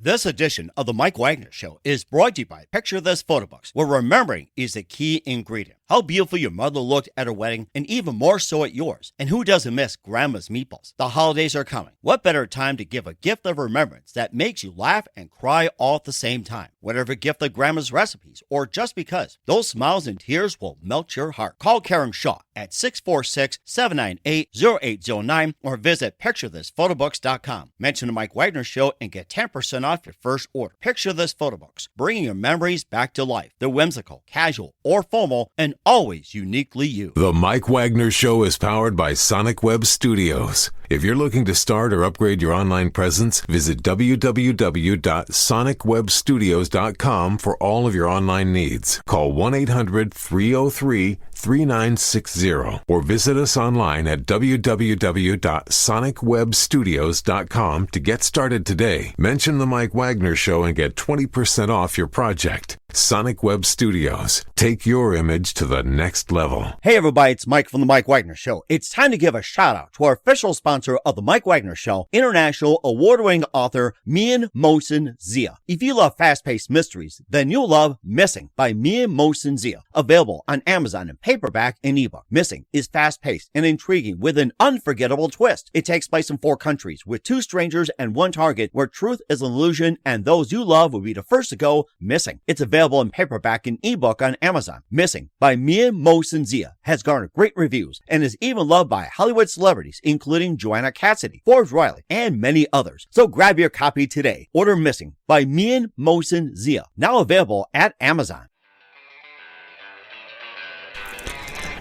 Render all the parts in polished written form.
This edition of the Mike Wagner Show is brought to you by Picture This Photo Books, where remembering is the key ingredient. How beautiful your mother looked at her wedding, and even more so at yours. And who doesn't miss Grandma's meatballs? The holidays are coming. What better time to give a gift of remembrance that makes you laugh and cry all at the same time? Whatever gift of Grandma's recipes, or just because, those smiles and tears will melt your heart. Call Karen Shaw at 646-798-0809 or visit picturethisphotobooks.com. Mention the Mike Wagner Show and get 10% off your first order. Picture This Photo Books, bringing your memories back to life. They're whimsical, casual, or formal, and always uniquely you. The Mike Wagner Show is powered by Sonic Web Studios. If you're looking to start or upgrade your online presence, visit www.sonicwebstudios.com for all of your online needs. Call 1-800-303-3960 or visit us online at www.sonicwebstudios.com to get started today. Mention the Mike Wagner Show and get 20% off your project. Sonic Web Studios. Take your image to the next level. Hey everybody, it's Mike from the Mike Wagner Show. It's time to give a shout out to our official sponsor of the Mike Wagner Show, international award-winning author Mian Mohsen Zia. If you love fast-paced mysteries, then you'll love Missing by Mian Mohsen Zia. Available on Amazon in paperback and ebook. Missing is fast-paced and intriguing with an unforgettable twist. It takes place in 4 countries with 2 strangers and 1 target where truth is an illusion and those you love will be the first to go missing. It's available in paperback and ebook on Amazon. Missing by Mian Mohsen Zia has garnered great reviews and is even loved by Hollywood celebrities including Joanna Cassidy, Forbes Riley, and many others. So grab your copy today. Order Missing by Mian Mohsen Zia, now available at Amazon.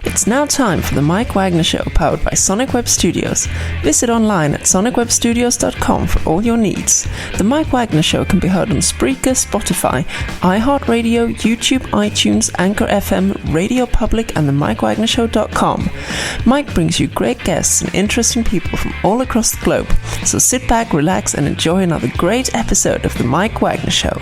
It's now time for the Mike Wagner Show, powered by Sonic Web Studios. Visit online at sonicwebstudios.com for all your needs. The Mike Wagner Show can be heard on Spreaker, Spotify, iHeartradio, YouTube, iTunes, Anchor FM, Radio Public, and themikewagnershow.com. Mike brings you great guests and interesting people from all across the globe. So sit back, relax, and enjoy another great episode of the Mike Wagner Show.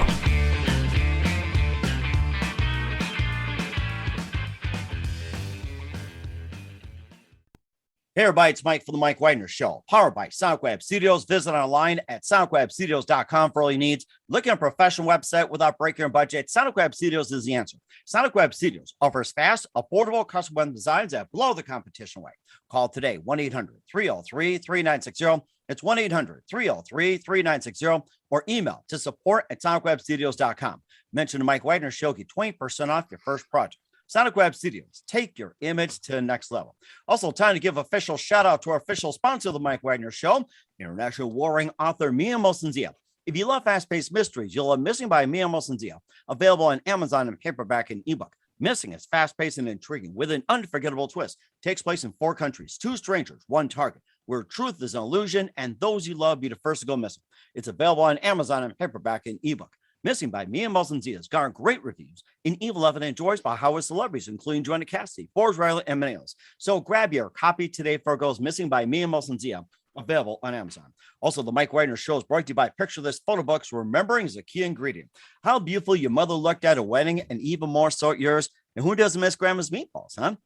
Hey everybody, it's Mike from the Mike Wagner Show, powered by Sonic Web Studios. Visit online at sonicwebstudios.com for all your needs. Looking at a professional website without breaking your budget? Sonic Web Studios is the answer. Sonic Web Studios offers fast, affordable custom web designs that blow the competition away. Call today, 1-800-303-3960. It's 1-800-303-3960 or email to support@sonicwebstudios.com. Mention the Mike Wagner Show, get 20% off your first project. Sonic Web Studios, take your image to the next level. Also, time to give official shout out to our official sponsor of the Mike Wagner Show, international warring author Mian Mohsen Zia. If you love fast-paced mysteries, you'll love Missing by Mian Mohsen Zia, available on Amazon in paperback and ebook. Missing is fast-paced and intriguing with an unforgettable twist. Takes place in 4 countries, 2 strangers, 1 target, where truth is an illusion and those you love be the first to go missing. It's available on Amazon in paperback and ebook. Missing by Mian Mohsen Zia has garnered great reviews and even loved and enjoyed by Hollywood celebrities, including Joanna Cassidy, Forbes Riley, and many others. So grab your copy today for it goes Missing by Mian Mohsen Zia, available on Amazon. Also, the Mike Wagner Show is brought to you by Picture This Photo Books. Remembering is a key ingredient. How beautiful your mother looked at a wedding, and even more so at yours. And who doesn't miss Grandma's meatballs, huh?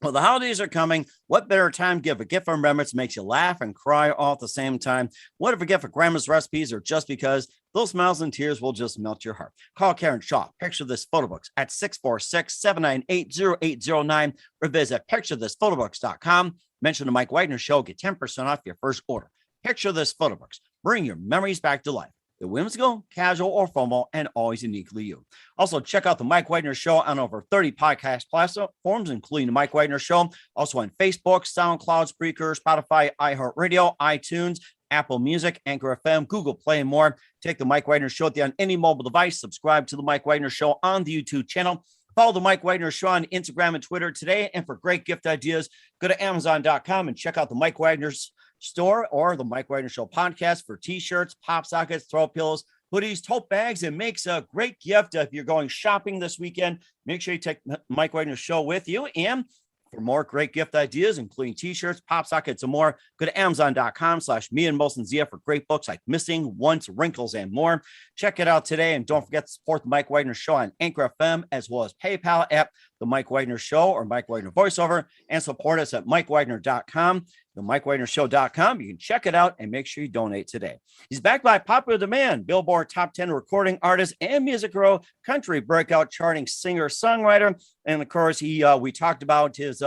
Well, the holidays are coming. What better time to give a gift of remembrance makes you laugh and cry all at the same time? Whatever gift for Grandma's recipes or just because, those smiles and tears will just melt your heart. Call Karen Shaw, Picture This Photo Books at 646-798-0809 or visit picturethisphotobooks.com. Mention the Mike Wagner Show, get 10% off your first order. Picture This Photo Books. Bring your memories back to life. The whimsical, casual, or formal, and always uniquely you. Also, check out the Mike Wagner Show on over 30 podcast platforms, including the Mike Wagner Show. Also on Facebook, SoundCloud, Spreaker, Spotify, iHeartradio, iTunes, Apple Music, Anchor FM, Google Play, and more. Take the Mike Wagner Show on any mobile device. Subscribe to the Mike Wagner Show on the YouTube channel. Follow the Mike Wagner Show on Instagram and Twitter today. And for great gift ideas, go to Amazon.com and check out the Mike Wagner's store or the Mike Wagner Show podcast for t-shirts, pop sockets, throw pillows, hoodies, tote bags, and makes a great gift if you're going shopping this weekend. Make sure you take Mike Wagner Show with you. And for more great gift ideas, including t-shirts, pop sockets, and more, go to Amazon.com/Mian Mohsen Zia for great books like Missing, Once, Wrinkles, and more. Check it out today. And don't forget to support the Mike Wagner Show on Anchor FM as well as PayPal at The Mike Wagner Show or Mike Wagner voiceover, and support us at mikewagner.com, themikewagnershow.com. You can check it out and make sure you donate today. He's backed by popular demand, Billboard Top 10 recording artist and Music Row country breakout charting singer-songwriter. And of course, we talked about his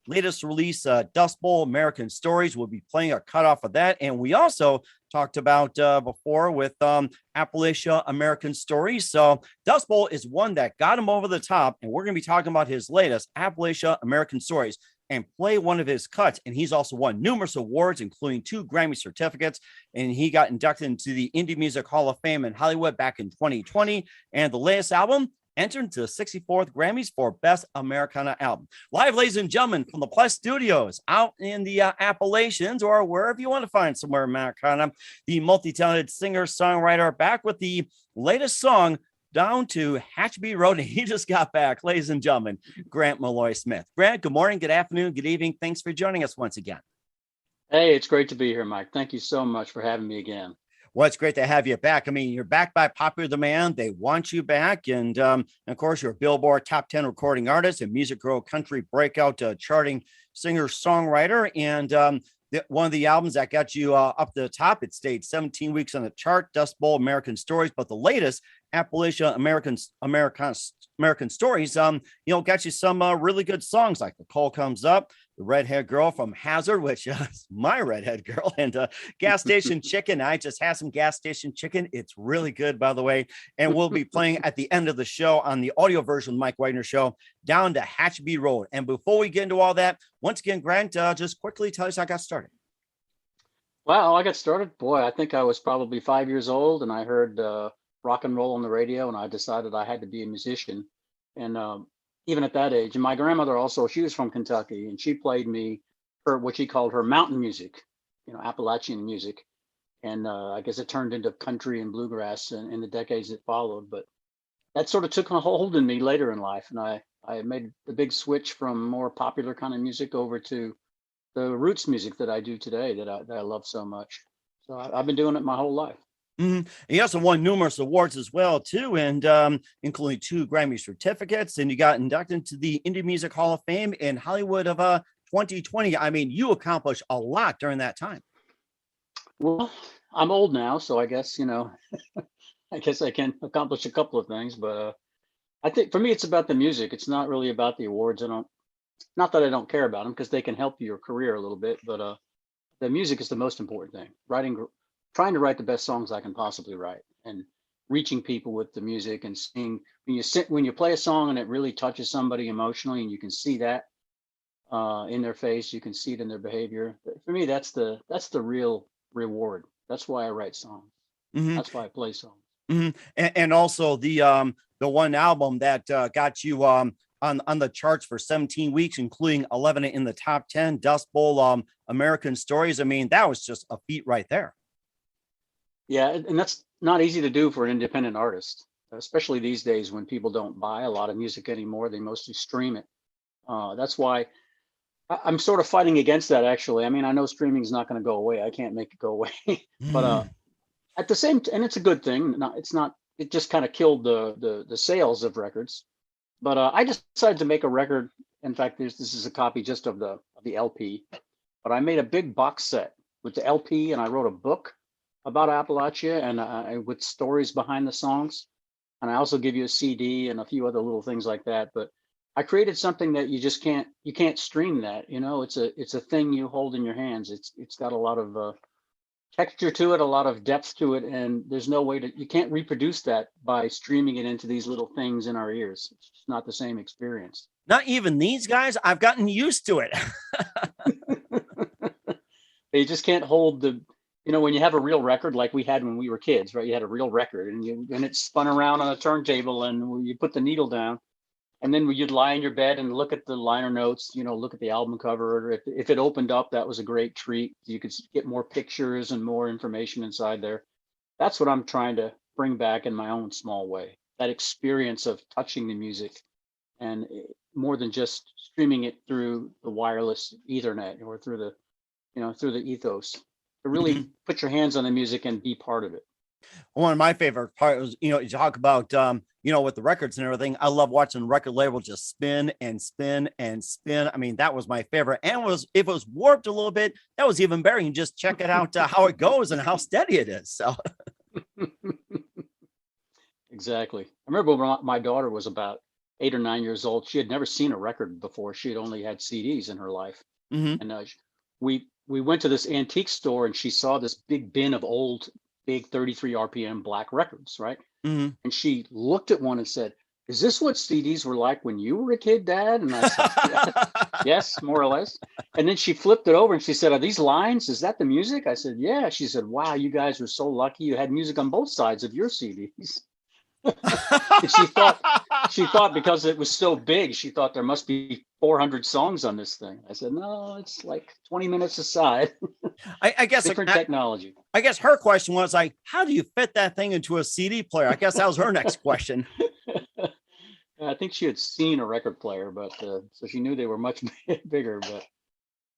latest release, Dust Bowl American Stories. We'll be playing a cutoff of that. And we also talked about before with Appalachia American Stories. So Dust Bowl is one that got him over the top. And we're going to be talking about his latest, Appalachia American Stories, and play one of his cuts. And he's also won numerous awards, including 2 Grammy certificates. And he got inducted into the Indie Music Hall of Fame in Hollywood back in 2020. And the latest album entered into the 64th Grammys for Best Americana Album. Live, ladies and gentlemen, from the Plus Studios out in the Appalachians, or wherever you want to find somewhere Americana, the multi-talented singer-songwriter back with the latest song, Down to Hatchbee Road. And he just got back, ladies and gentlemen, Grant Maloy Smith. Grant, good morning, good afternoon, good evening. Thanks for joining us once again. Hey, it's great to be here, Mike. Thank you so much for having me again. Well, it's great to have you back. I mean, you're back by popular demand. They want you back. And of course, you're a Billboard Top 10 recording artist and Music Row country breakout charting singer-songwriter. And one of the albums that got you up to the top, it stayed 17 weeks on the chart, Dust Bowl American Stories. But the latest, Appalachia American Stories, got you some really good songs like The Coal Comes Up, The Redhead Girl from Hazard, which is my redhead girl, and Gas Station Chicken. I just had some Gas Station Chicken. It's really good, by the way. And we'll be playing at the end of the show on the audio version of the Mike Wagner Show, Down to Hatchbee Road. And before we get into all that, once again, Grant, just quickly tell us how I got started. Wow, I got started. Boy, I think I was probably 5 years old, and I heard rock and roll on the radio, and I decided I had to be a musician. And even at that age, and my grandmother also, she was from Kentucky, and she played me what she called her mountain music, Appalachian music. And I guess it turned into country and bluegrass in the decades that followed. But that sort of took a hold in me later in life, and I made the big switch from more popular kind of music over to the roots music that I do today that I love so much. So I've been doing it my whole life. Mm-hmm. He also won numerous awards as well, too, and including 2 Grammy certificates. And you got inducted into the Indie Music Hall of Fame in Hollywood of 2020. I mean, you accomplished a lot during that time. Well, I'm old now, so I guess, I guess I can accomplish a couple of things. But I think for me, it's about the music. It's not really about the awards. Not that I don't care about them, because they can help your career a little bit, but the music is the most important thing. Trying to write the best songs I can possibly write, and reaching people with the music, and seeing when you play a song and it really touches somebody emotionally, and you can see that in their face, you can see it in their behavior. For me, that's the real reward. That's why I write songs. Mm-hmm. That's why I play songs. Mm-hmm. And also the one album that got you on the charts for 17 weeks, including 11 in the top 10, Dust Bowl American Stories. I mean, that was just a feat right there. Yeah, and that's not easy to do for an independent artist, especially these days when people don't buy a lot of music anymore. They mostly stream it. That's why I'm sort of fighting against that, actually. I mean, I know streaming is not going to go away. I can't make it go away. But at the same time, and it's a good thing. It just kind of killed the sales of records. But I decided to make a record. In fact, this is a copy just of the LP. But I made a big box set with the LP, and I wrote a book about Appalachia and with stories behind the songs. And I also give you a CD and a few other little things like that. But I created something that you can't stream that. It's a thing you hold in your hands. It's got a lot of texture to it, a lot of depth to it, and there's no way you can't reproduce that by streaming it into these little things in our ears. It's just not the same experience. Not even these guys. I've gotten used to it. You just can't hold when you have a real record like we had when we were kids, right? You had a real record, and it spun around on a turntable, and you put the needle down, and then you'd lie in your bed and look at the liner notes, look at the album cover. If it opened up, that was a great treat. You could get more pictures and more information inside there. That's what I'm trying to bring back in my own small way. That experience of touching the music, and more than just streaming it through the wireless Ethernet or through the ethos. To really put your hands on the music and be part of it. One of my favorite parts was, you talk about, with the records and everything. I love watching the record label just spin and spin and spin. I mean, that was my favorite. And if it was warped a little bit, that was even better. You can just check it out, how it goes and how steady it is. So, Exactly. I remember when my daughter was about 8 or 9 years old. She had never seen a record before. She had only had CDs in her life. mhm. And we went to this antique store, and she saw this big bin of old, big 33 RPM black records, right? Mhm. And she looked at one and said, "Is this what CDs were like when you were a kid, Dad?" And I said, "Yeah, yes, more or less." And then she flipped it over and she said, "Are these lines? Is that the music?" I said, "Yeah." She said, "Wow, you guys were so lucky. You had music on both sides of your CDs." And she thought because it was so big, she thought there must be 400 songs on this thing. I said, "No, it's like 20 minutes aside." I guess Different technology. I guess her question was like, how do you fit that thing into a CD player? I guess that was her next question. I think she had seen a record player, but so she knew they were much bigger, but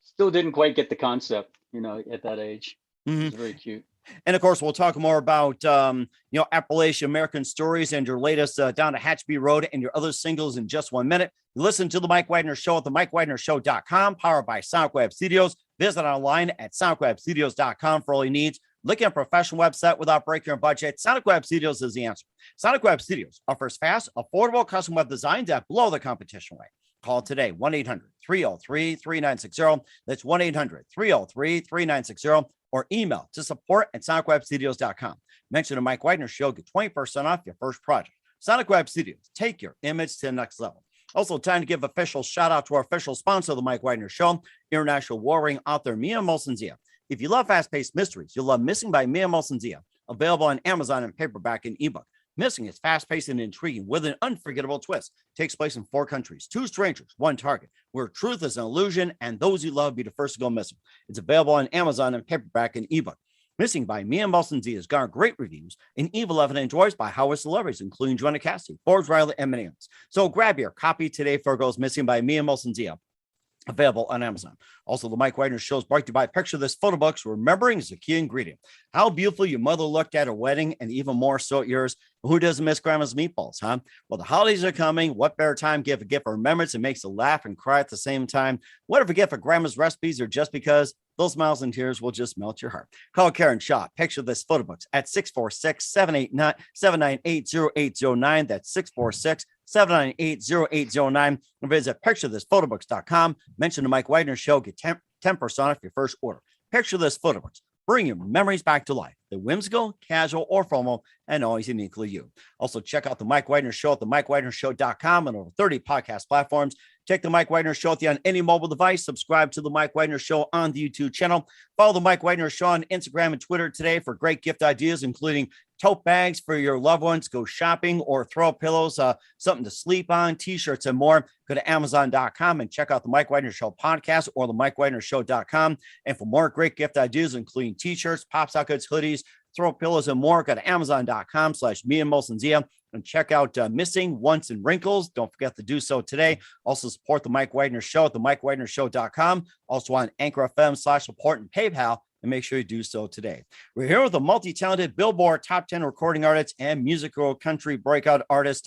still didn't quite get the concept, at that age. It Mhm. was very cute. And of course, we'll talk more about, Appalachia American Stories and your latest Down to Hatchby Road and your other singles in just 1 minute. Listen to The Mike Wagner Show at themikewagnershow.com, powered by Sonic Web Studios. Visit online at sonicwebstudios.com for all your needs. Looking at a professional website without breaking your budget? Sonic Web Studios is the answer. Sonic Web Studios offers fast, affordable custom web designs that blow the competition away. Call today, 1-800-303-3960. That's 1-800-303-3960. Or email to support@sonicwebstudios.com. Mention the Mike Wagner Show, get 20% off your first project. Sonic Web Studios, take your image to the next level. Also, time to give official shout out to our official sponsor of the Mike Wagner Show, international warring author Mia Molson-Zia. If you love fast-paced mysteries, you'll love Missing by Mia Molson-Zia, available on Amazon in paperback and ebook. Missing is fast-paced and intriguing with an unforgettable twist. Takes place in 4 countries, 2 strangers, 1 target, where truth is an illusion and those you love be the first to go missing. It's available on Amazon in paperback and ebook. Missing by Mia Molson-Zia has garnered great reviews and even loved and enjoyed by Howard celebrities, including Joanna Cassidy, Forbes Riley, and many others. So grab your copy today for Goes Missing by Mia Molson-Zia. Available on Amazon. Also, the Mike Wagner Show is brought to you by Picture This Photo Books. Remembering is the key ingredient. How beautiful your mother looked at her wedding, and even more so at yours. Who doesn't miss Grandma's meatballs, huh? Well, the holidays are coming. What better time to give a gift of remembrance? It makes you laugh and cry at the same time. Whatever gift for Grandma's recipes or just because, those smiles and tears will just melt your heart. Call Karen Shaw. Picture This Photo Books at 646-798-0809. That's 646-798-0809. And visit picturethissphotobooks.com. Mention the Mike Wagner Show. Get 10% off your first order. Picture This Photo Books. Bring your memories back to life. The whimsical, casual, or formal, and always uniquely you. Also, check out the Mike Wagner Show at themikewagnershow.com and over 30 podcast platforms. Check the Mike Wagner Show on any mobile device. Subscribe to the Mike Wagner Show on the YouTube channel. Follow the Mike Wagner Show on Instagram and Twitter today for great gift ideas, including tote bags for your loved ones, go shopping, or throw pillows, something to sleep on, t-shirts, and more. Go to Amazon.com and check out the Mike Wagner Show podcast or the mikewagnershow.com. And for more great gift ideas, including t-shirts, pop sockets, hoodies, throw pillows, and more, go to Amazon.com/Mia Molson-Zia and check out Missing, Once, and Wrinkles. Don't forget to do so today. Also support the Mike Wagner Show at themikewagnershow.com. Also on anchorfm/support and PayPal. And make sure you do so today. We're here with a multi-talented Billboard Top 10 recording artist and musical country breakout artist,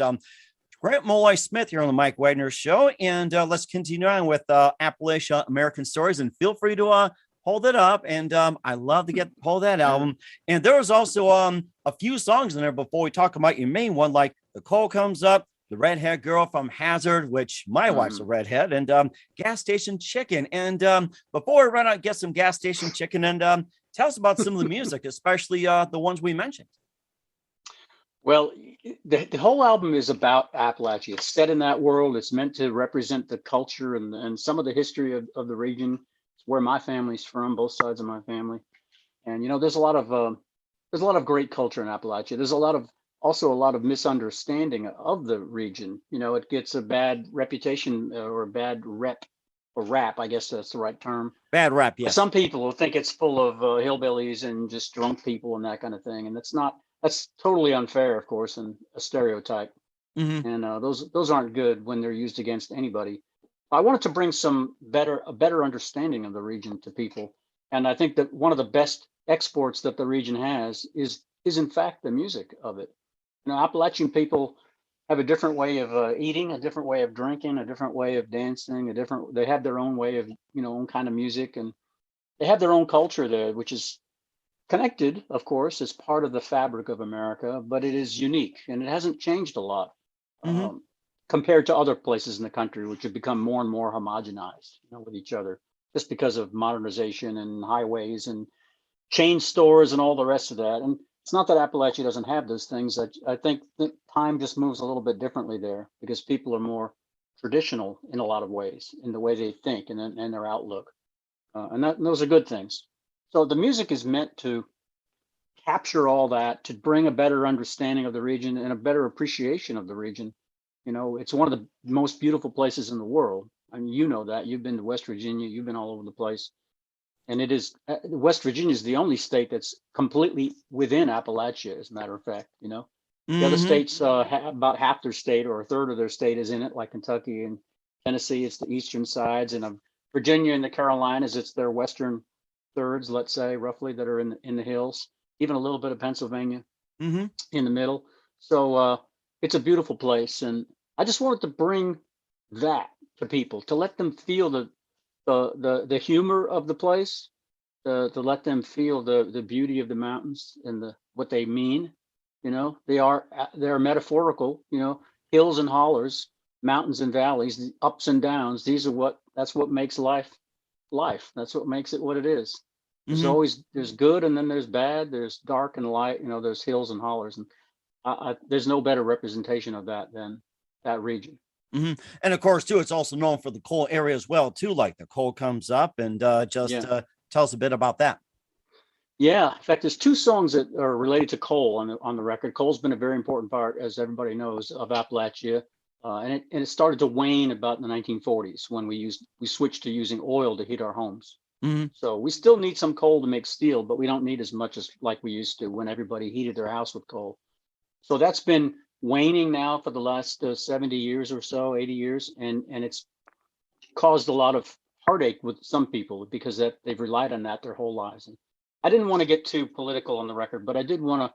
Grant Maloy Smith, here on the Mike Wagner Show. And let's continue on with Appalachia American Stories. And feel free to hold it up. And I love to get hold of that album. And there was also a few songs in there before we talk about your main one, like The Coal Comes Up, The Redhead Girl from Hazard, which my wife's a redhead, and Gas Station Chicken. And before we run out, get some Gas Station Chicken, and tell us about some of the music, especially the ones we mentioned. Well, the whole album is about Appalachia. It's set in that world. It's meant to represent the culture and some of the history of the region. It's where my family's from, both sides of my family. And there's a lot of great culture in Appalachia. There's also a lot of misunderstanding of the region. It gets a bad reputation or a bad rep or rap. I guess that's the right term. Bad rap, yes. Some people will think it's full of hillbillies and just drunk people and that kind of thing. And that's totally unfair, of course, and a stereotype. Mm-hmm. And those aren't good when they're used against anybody. I wanted to bring a better understanding of the region to people. And I think that one of the best exports that the region has is is in fact the music of it. You know, Appalachian people have a different way of eating, a different way of drinking, a different way of dancing, they have their own way of, own kind of music, and they have their own culture there, which is connected, of course, as part of the fabric of America, but it is unique and it hasn't changed a lot Mm-hmm. compared to other places in the country, which have become more and more homogenized, with each other, just because of modernization and highways and chain stores and all the rest of that. And it's not that Appalachia doesn't have those things. I think that time just moves a little bit differently there because people are more traditional in a lot of ways, in the way they think and their outlook. And those are good things. So the music is meant to capture all that, to bring a better understanding of the region and a better appreciation of the region. It's one of the most beautiful places in the world. I mean, you know that. You've been to West Virginia. You've been all over the place. And it is, West Virginia is the only state that's completely within Appalachia, as a matter of fact. The other states, about half their state or a third of their state is in it, like Kentucky and Tennessee. It's the eastern sides, and Virginia and the Carolinas, it's their western thirds, let's say, roughly, that are in the hills. Even a little bit of Pennsylvania in the middle. So it's a beautiful place, and I just wanted to bring that to people, to let them feel the humor of the place, to let them feel the beauty of the mountains and what they mean. They're metaphorical. Hills and hollers, mountains and valleys, the ups and downs. That's what makes life. That's what makes it what it is. There's good, and then there's bad. There's dark and light. There's hills and hollers, and there's no better representation of that than that region. Mm-hmm. And of course, too, it's also known for the coal area as well, too. Like the coal comes up, and tell us a bit about that. Yeah, in fact, there's two songs that are related to coal on the record. Coal's been a very important part, as everybody knows, of Appalachia, and it started to wane about in the 1940s when we switched to using oil to heat our homes. So we still need some coal to make steel, but we don't need as much as like we used to when everybody heated their house with coal. So that's been waning now for the last 70 years or so, 80 years, and it's caused a lot of heartache with some people because they've relied on that their whole lives. And I didn't want to get too political on the record, but I did want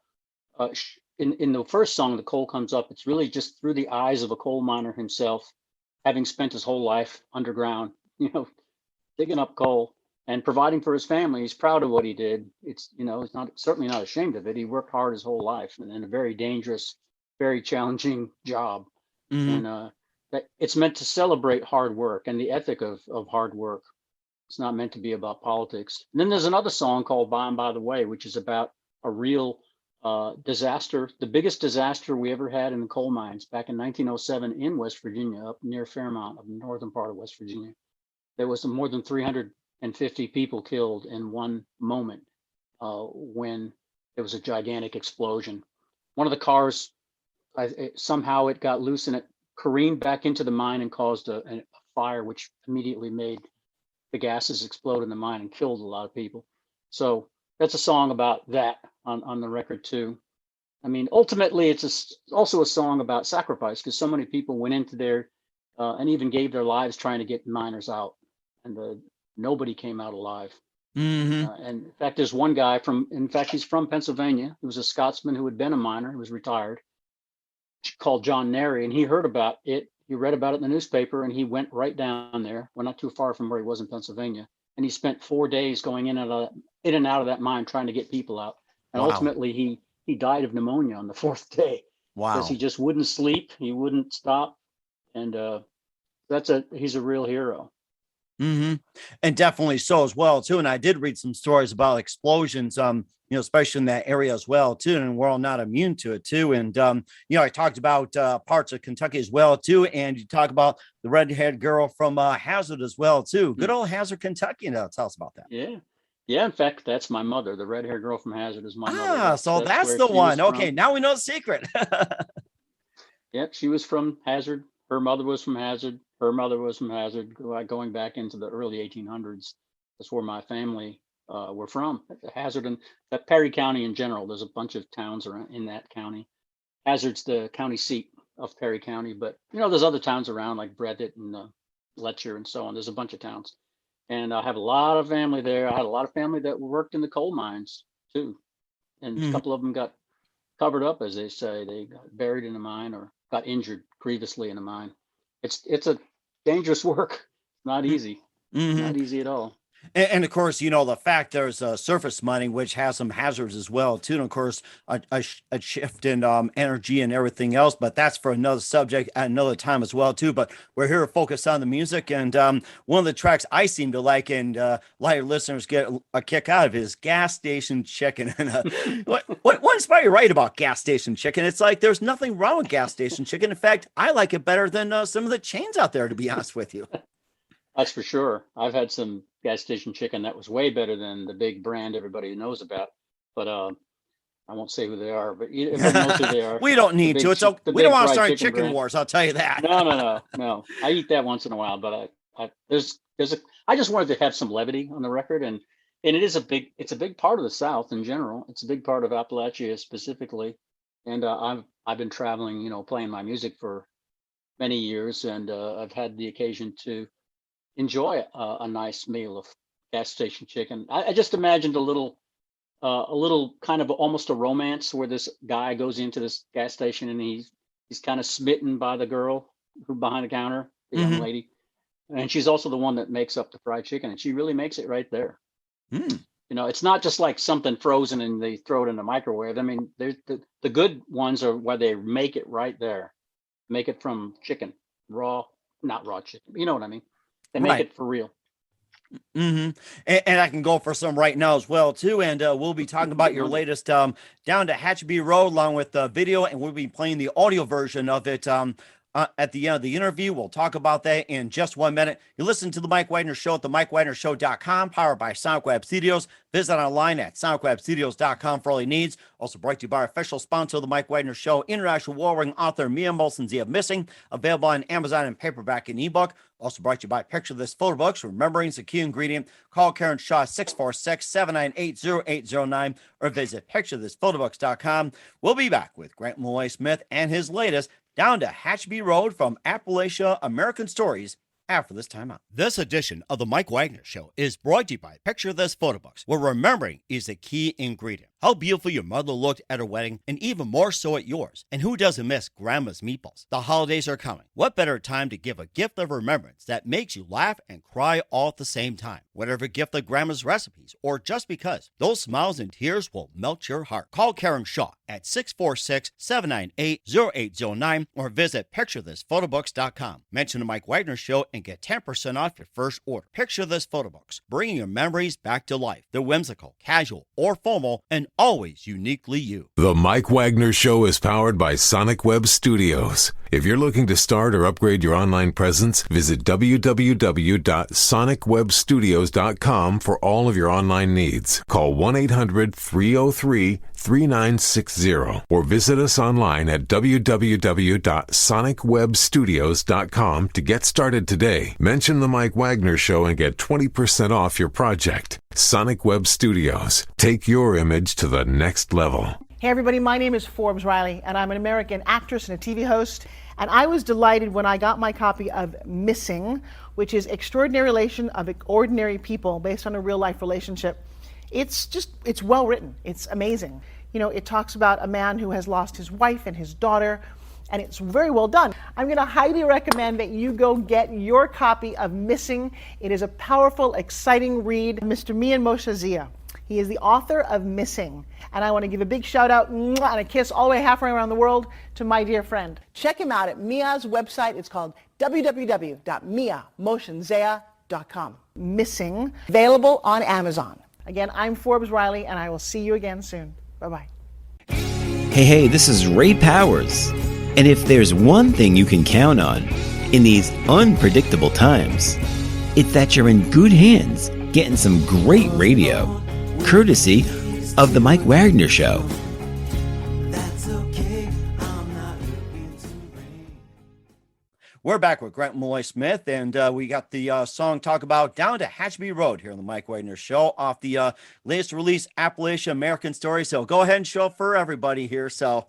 to, in the first song, The Coal Comes Up, it's really just through the eyes of a coal miner himself, having spent his whole life underground, digging up coal and providing for his family. He's proud of what he did. He's certainly not ashamed of it. He worked hard his whole life in a very dangerous, very challenging job. And it's meant to celebrate hard work and the ethic of hard work. It's not meant to be about politics. And then there's another song called By and By the Way, which is about a real disaster, the biggest disaster we ever had in the coal mines back in 1907 in West Virginia, up near Fairmount, of the northern part of West Virginia. There was more than 350 people killed in one moment when there was a gigantic explosion. One of the cars, somehow it got loose and it careened back into the mine and caused a fire, which immediately made the gases explode in the mine and killed a lot of people. So that's a song about that on the record too. I mean, ultimately, it's also a song about sacrifice because so many people went into there and even gave their lives trying to get miners out, and nobody came out alive. And in fact, there's one guy he's from Pennsylvania. He was a Scotsman who had been a miner. He was retired, called John Nary, and he heard about it. He read about it in the newspaper, and he went right down there. Well, not too far from where he was in Pennsylvania, and he spent 4 days going in and out of that mine trying to get people out. And ultimately, he died of pneumonia on the fourth day. Wow! Because he just wouldn't sleep, he wouldn't stop, and he's a real hero. And definitely so as well too. And I did read some stories about explosions, especially in that area as well too. And we're all not immune to it too. And I talked about parts of Kentucky as well too. And you talk about the red-haired girl from Hazard as well too. Good old Hazard, Kentucky. Now tell us about that. Yeah. In fact, that's my mother. The red-haired girl from Hazard is my mother. So that's the one. Okay, now we know the secret. Yep, she was from Hazard. Her mother was from Hazard. Her mother was from Hazard, going back into the early 1800s. That's where my family were from, Hazard and that Perry County in general. There's a bunch of towns around in that county. Hazard's the county seat of Perry County, but there's other towns around like Breathitt and Letcher and so on. There's a bunch of towns, and I have a lot of family there. I had a lot of family that worked in the coal mines too, and a couple of them got covered up, as they say. They got buried in a mine or got injured grievously in a mine. It's a dangerous work. Not easy. Mhm. Not easy at all. And of course, the fact there's surface mining, which has some hazards as well, too. And of course, a shift in energy and everything else. But that's for another subject at another time as well, too. But we're here to focus on the music. And one of the tracks I seem to like, and a lot of listeners get a kick out of, is Gas Station Chicken. And what inspired you to write about Gas Station Chicken? It's like there's nothing wrong with Gas Station Chicken. In fact, I like it better than some of the chains out there, to be honest with you. That's for sure. I've had some gas station chicken that was way better than the big brand everybody knows about. But I won't say who they are, but everybody knows who they are. We don't need to. We don't want to start chicken brand. wars. I'll tell you that. No. I eat that once in a while, but I just wanted to have some levity on the record, and it's a big part of the South in general. It's a big part of Appalachia specifically, and I've been traveling, playing my music for many years, and I've had the occasion to enjoy a nice meal of gas station chicken. I just imagined a little kind of almost a romance where this guy goes into this gas station and he's kind of smitten by the girl who behind the counter, the young lady, and she's also the one that makes up the fried chicken, and she really makes it right there. It's not just like something frozen and they throw it in the microwave. I mean, there's the good ones are where they make it right there, make it from chicken, not raw chicken. You know what I mean? They make it for real. And I can go for some right now as well, too. And we'll be talking about your latest Down to Hatchabee Road, along with the video, and we'll be playing the audio version of it at the end of the interview. We'll talk about that in just 1 minute. You listen to The Mike Wagner Show at themikewagnershow.com, powered by Sonic Web Studios. Visit online at sonicwebstudios.com for all your needs. Also brought to you by our official sponsor of The Mike Wagner Show, international award-winning author Mia Molson's of Missing, available on Amazon in paperback and ebook. Also brought to you by Picture This Photo Books. Remembering is a key ingredient. Call Karen Shaw 646-798-0809 or visit picturethisphotobooks.com. We'll be back with Grant Maloy Smith and his latest Down to Hatchabee Road from Appalachia American Stories after this timeout. This edition of The Mike Wagner Show is brought to you by Picture This Photo Books, where remembering is the key ingredient. How beautiful your mother looked at her wedding, and even more so at yours. And who doesn't miss Grandma's meatballs? The holidays are coming. What better time to give a gift of remembrance that makes you laugh and cry all at the same time? Whatever gift of Grandma's recipes, or just because, those smiles and tears will melt your heart. Call Karen Shaw at 646-798-0809 or visit picturethisphotobooks.com. Mention The Mike Wagner Show and get 10% off your first order. Picture This Photo Books, bringing your memories back to life. They're whimsical, casual, or formal, and always uniquely you. The Mike Wagner Show is powered by Sonic Web Studios. If you're looking to start or upgrade your online presence, visit www.sonicwebstudios.com for all of your online needs. Call 1-800-303-3960 or visit us online at www.sonicwebstudios.com to get started today. Mention The Mike Wagner Show and get 20% off your project. Sonic Web Studios. Take your image to the next level. Hey everybody, my name is Forbes Riley, and I'm an American actress and a TV host. And I was delighted when I got my copy of Missing, which is Extraordinary Relation of Ordinary People based on a real life relationship. It's well written. It's amazing. It talks about a man who has lost his wife and his daughter, and it's very well done. I'm going to highly recommend that you go get your copy of Missing. It is a powerful, exciting read. Mr. Mian Moshe Zia. He is the author of Missing. And I want to give a big shout out and a kiss all the way halfway around the world to my dear friend. Check him out at Mia's website. It's called www.miamoshenzea.com. Missing, available on Amazon. Again, I'm Forbes Riley, and I will see you again soon. Bye-bye. Hey, this is Ray Powers. And if there's one thing you can count on in these unpredictable times, it's that you're in good hands getting some great radio, courtesy of The Mike Wagner Show. We're back with Grant Maloy Smith, and we got the song Talk About Down to Hatchabee Road here on The Mike Wagner Show off the latest release, Appalachia American Stories. So go ahead and show up for everybody here. So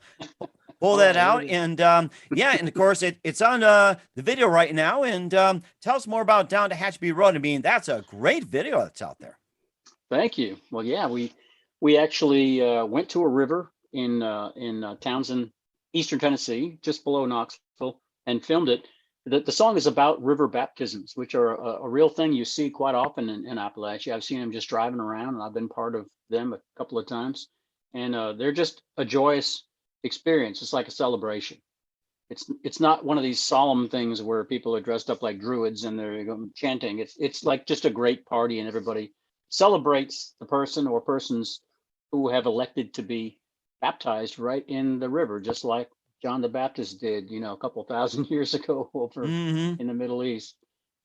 pull that out. And and of course, it's on the video right now. And tell us more about Down to Hatchabee Road. I mean, that's a great video that's out there. Thank you. Well, yeah, we actually went to a river in Townsend, Eastern Tennessee, just below Knoxville, and filmed it. The song is about river baptisms, which are a real thing you see quite often in Appalachia. I've seen them just driving around, and I've been part of them a couple of times, and they're just a joyous experience. It's like a celebration. It's not one of these solemn things where people are dressed up like druids and they're chanting. It's like just a great party, and everybody celebrates the person or persons who have elected to be baptized right in the river, just like John the Baptist did, a couple thousand years ago over in the Middle East.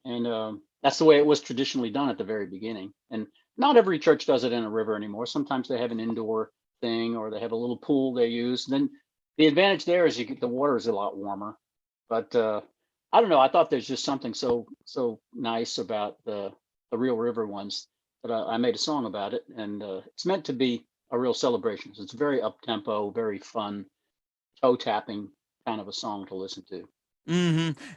And that's the way it was traditionally done at the very beginning. And not every church does it in a river anymore. Sometimes they have an indoor thing, or they have a little pool they use. And then the advantage there is the water is a lot warmer. But I don't know. I thought there's just something so nice about the real river ones that I made a song about it. And it's meant to be a real celebration. So it's very up tempo, very fun, toe tapping kind of a song to listen to.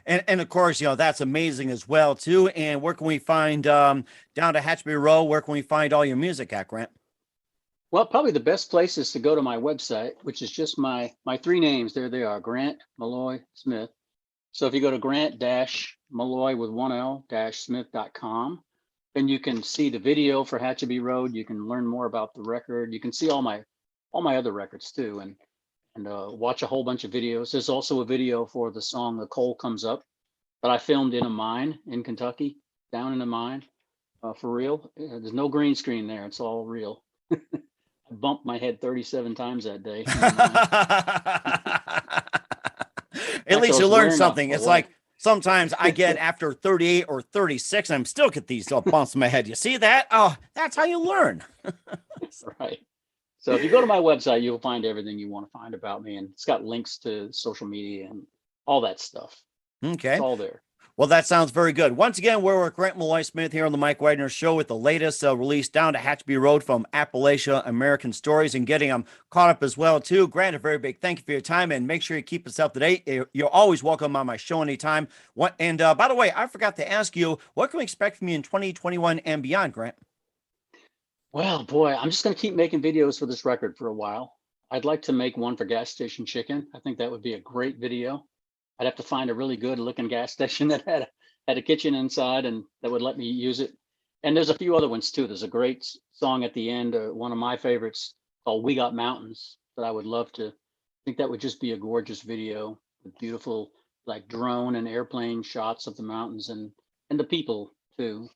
And of course, that's amazing as well too. And where can we find down to Hatchby Row? Where can we find all your music at, Grant? Well, probably the best place is to go to my website, which is just my three names. There they are, Grant Maloy Smith. So if you go to Grant-Maloy with one L -smith.com, then you can see the video for Hatchabee Road. You can learn more about the record. You can see all my other records too, and watch a whole bunch of videos. There's also a video for the song "The Coal Comes Up" that I filmed in a mine in Kentucky, down in a mine, for real. There's no green screen there; it's all real. I bumped my head 37 times that day. At least you learned something. It's like sometimes I get after 38 or 36, and I'm still get these bumps in my head. You see that? Oh, that's how you learn. Right. So if you go to my website, you'll find everything you want to find about me, and it's got links to social media and all that stuff. Okay. It's all there. Well, that sounds very good. Once again, we're with Grant Maloy Smith here on the Mike Wagner Show with the latest release, Down to Hatchby Road, from Appalachia American Stories, and getting them caught up as well, too. Grant, a very big thank you for your time, and make sure you keep us up to date. You're always welcome on my show anytime. And by the way, I forgot to ask you, what can we expect from you in 2021 and beyond, Grant? Well, boy, I'm just going to keep making videos for this record for a while. I'd like to make one for Gas Station Chicken. I think that would be a great video. I'd have to find a really good looking gas station that had a kitchen inside and that would let me use it. And there's a few other ones too. There's a great song at the end, one of my favorites, called "We Got Mountains," that I would love to. I think that would just be a gorgeous video with beautiful like drone and airplane shots of the mountains and the people too.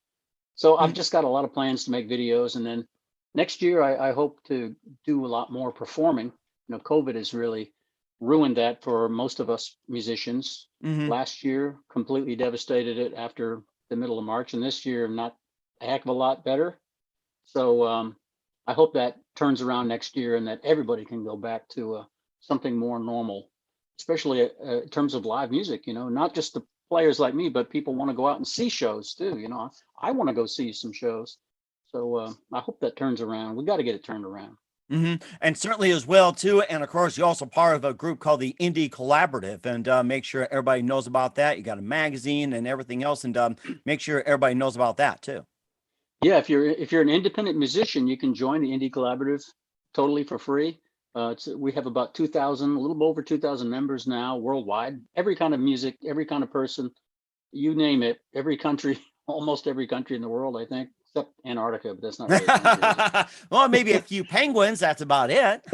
So I've just got a lot of plans to make videos. And then next year, I hope to do a lot more performing. COVID has really ruined that for most of us musicians. Last year completely devastated it after the middle of March, and this year not a heck of a lot better. So I hope that turns around next year and that everybody can go back to something more normal, especially in terms of live music. Not just the players like me, but people want to go out and see shows too. I want to go see some shows. So I hope that turns around. We got to get it turned around. And certainly as well too. And of course, you're also part of a group called the Indie Collaborative, and make sure everybody knows about that. You got a magazine and everything else, and make sure everybody knows about that too. Yeah, if you're an independent musician, you can join the Indie Collaborative totally for free. We have about 2,000, a little over 2,000 members now worldwide. Every kind of music, every kind of person, you name it. Every country, almost every country in the world, I think. Except Antarctica, but that's not really a country, well, maybe a few penguins. That's about it.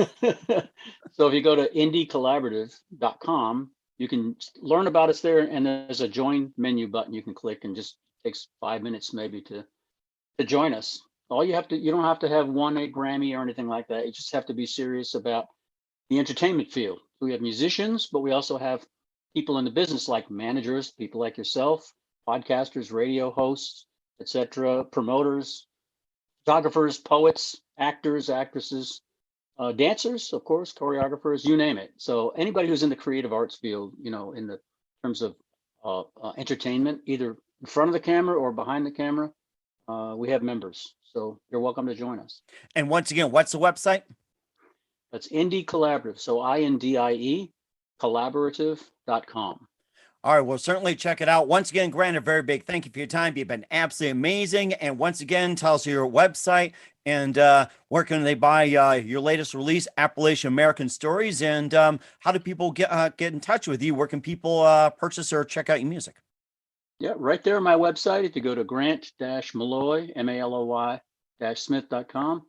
So if you go to indiecollaborative.com, you can learn about us there, and there's a join menu button you can click, and just takes 5 minutes maybe to join us. You don't have to have won a Grammy or anything like that. You just have to be serious about the entertainment field. We have musicians, but we also have people in the business like managers, people like yourself, podcasters, radio hosts, etc., promoters, photographers, poets, actors, actresses, dancers, of course, choreographers, you name it. So anybody who's in the creative arts field, in the terms of entertainment, either in front of the camera or behind the camera, we have members. So you're welcome to join us. And once again, what's the website? That's Indie Collaborative. So INDIE collaborative.com. All right, we'll certainly check it out. Once again, Grant, a very big thank you for your time. You've been absolutely amazing. And once again, tell us your website and where can they buy your latest release, Appalachia American Stories, and how do people get in touch with you? Where can people purchase or check out your music? Yeah, right there on my website. If you go to Grant-Maloy, Maloy-Smith.com,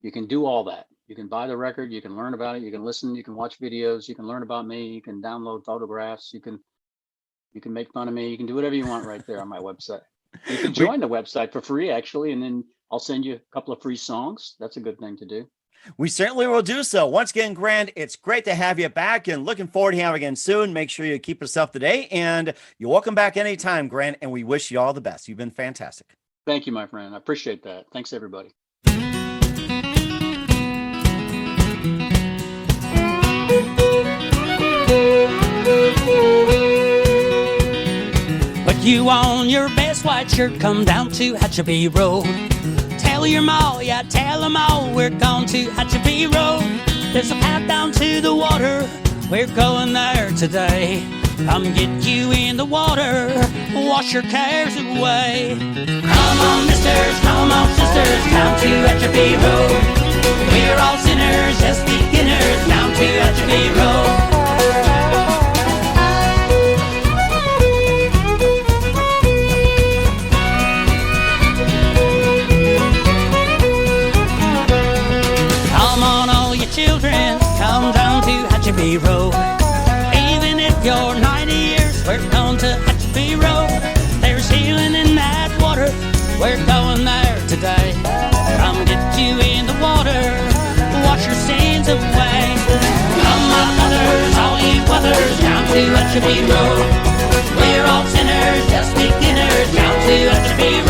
you can do all that. You can buy the record, you can learn about it, you can listen, you can watch videos, you can learn about me, you can download photographs, you can make fun of me, you can do whatever you want right there on my website. You can join the website for free, actually, and then I'll send you a couple of free songs. That's a good thing to do. We certainly will do so. Once again, Grant, it's great to have you back and looking forward to having you again soon. Make sure you keep yourself today, and you're welcome back anytime, Grant, and we wish you all the best. You've been fantastic. Thank you, my friend. I appreciate that. Thanks, everybody. Put you on your best white shirt, come down to Hatchabee Tell your ma, yeah, tell them all, we're going to Hatchabee There's a path down to the water, we're going there today. Come get you in the water, wash your cares away. Come on, misters, come on, sisters, down to Hatchabee We're all sinners, just beginners, down to Hatchabee Children, come down to Hatchabee Even if you're 90 years, we're going to Hatchabee There's healing in that water, we're going there today. Come get you in the water, wash your sins away. Come my mothers, all you brothers, down to Hatchabee We're all sinners, just beginners, down to Hatchabee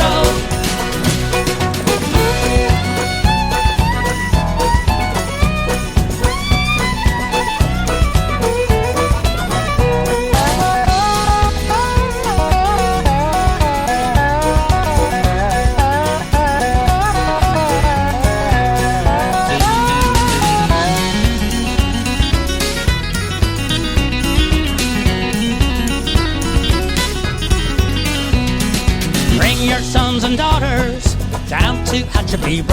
and daughters down to Hatchabee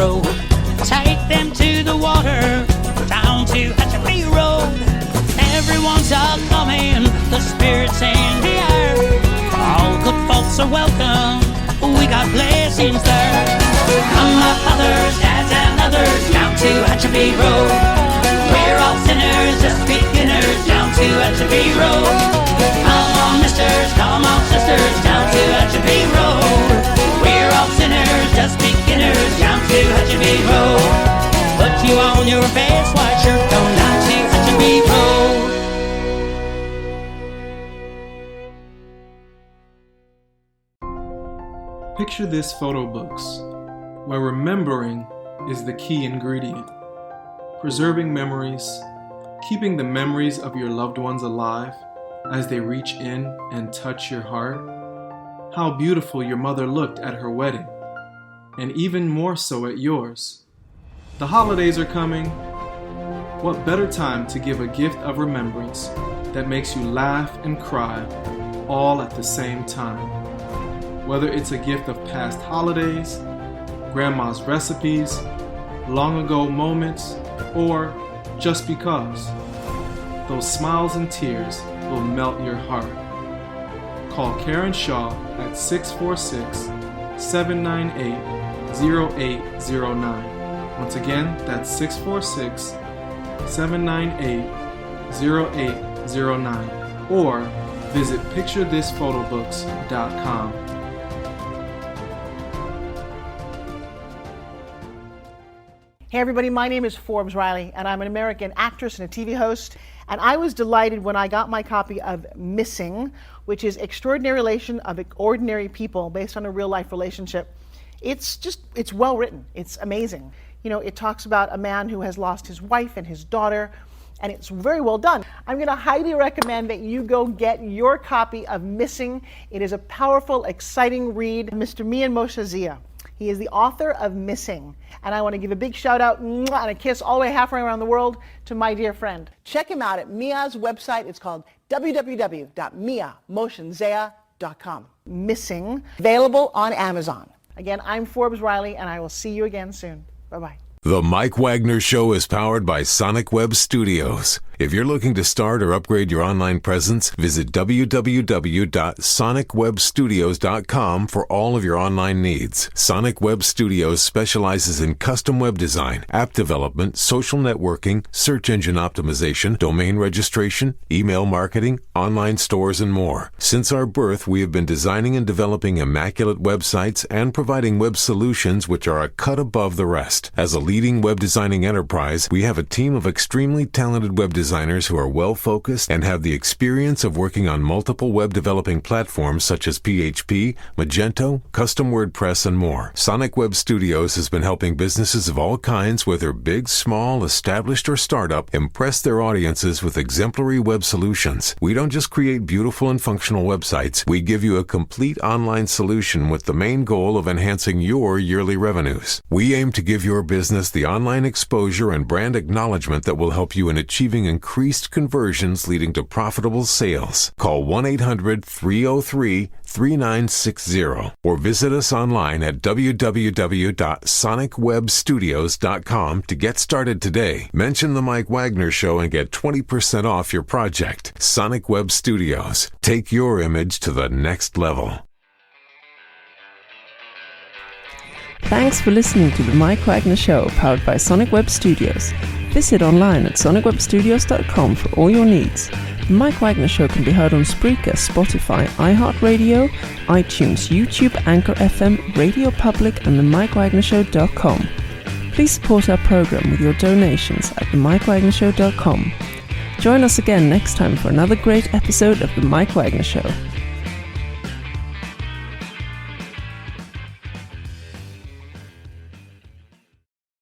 Take them to the water down to Hatchabee Everyone's a coming, the spirit's in the air. All good folks are welcome, we got blessings there. Come my fathers, dads and others down to Hatchabee We're all sinners, just beginners, down to Hatchabee Come on misters, come on sisters, down to Hatchabee We're all sinners, just beginners, down to Hatchabee Put you on your best white shirt, come down to Hatchabee Picture this photo books, where remembering is the key ingredient. Preserving memories, keeping the memories of your loved ones alive as they reach in and touch your heart. How beautiful your mother looked at her wedding, and even more so at yours. The holidays are coming. What better time to give a gift of remembrance that makes you laugh and cry all at the same time? Whether it's a gift of past holidays, grandma's recipes, long ago moments, or just because, those smiles and tears will melt your heart. Call Karen Shaw at 646-798-0809. Once again, that's 646-798-0809. Or visit picturethisphotobooks.com. Hey everybody, my name is Forbes Riley, and I'm an American actress and a TV host. And I was delighted when I got my copy of Missing, which is Extraordinary Relation of Ordinary People based on a real life relationship. It's well written. It's amazing. You know, it talks about a man who has lost his wife and his daughter, and it's very well done. I'm going to highly recommend that you go get your copy of Missing. It is a powerful, exciting read. Mr. Mian Moshe Zia. He is the author of Missing. And I want to give a big shout out and a kiss all the way halfway around the world to my dear friend. Check him out at Mia's website. It's called www.miamotionzea.com. Missing, available on Amazon. Again, I'm Forbes Riley, and I will see you again soon. Bye-bye. The Mike Wagner Show is powered by Sonic Web Studios. If you're looking to start or upgrade your online presence, visit www.sonicwebstudios.com for all of your online needs. Sonic Web Studios specializes in custom web design, app development, social networking, search engine optimization, domain registration, email marketing, online stores, and more. Since our birth, we have been designing and developing immaculate websites and providing web solutions which are a cut above the rest. As a leading web designing enterprise, we have a team of extremely talented web designers who are well-focused and have the experience of working on multiple web developing platforms such as PHP, Magento, Custom WordPress, and more. Sonic Web Studios has been helping businesses of all kinds, whether big, small, established, or startup, impress their audiences with exemplary web solutions. We don't just create beautiful and functional websites. We give you a complete online solution with the main goal of enhancing your yearly revenues. We aim to give your business the online exposure and brand acknowledgement that will help you in achieving increased conversions leading to profitable sales. Call 1-800-303-3960 or visit us online at www.sonicwebstudios.com to get started today. Mention The Mike Wagner Show and get 20% off your project. Sonic Web Studios. Take your image to the next level. Thanks for listening to The Mike Wagner Show, powered by Sonic Web Studios. Visit online at sonicwebstudios.com for all your needs. The Mike Wagner Show can be heard on Spreaker, Spotify, iHeartradio, iTunes, YouTube, Anchor FM, Radio Public, and themikewagnershow.com. Please support our program with your donations at themikewagnershow.com. Join us again next time for another great episode of The Mike Wagner Show.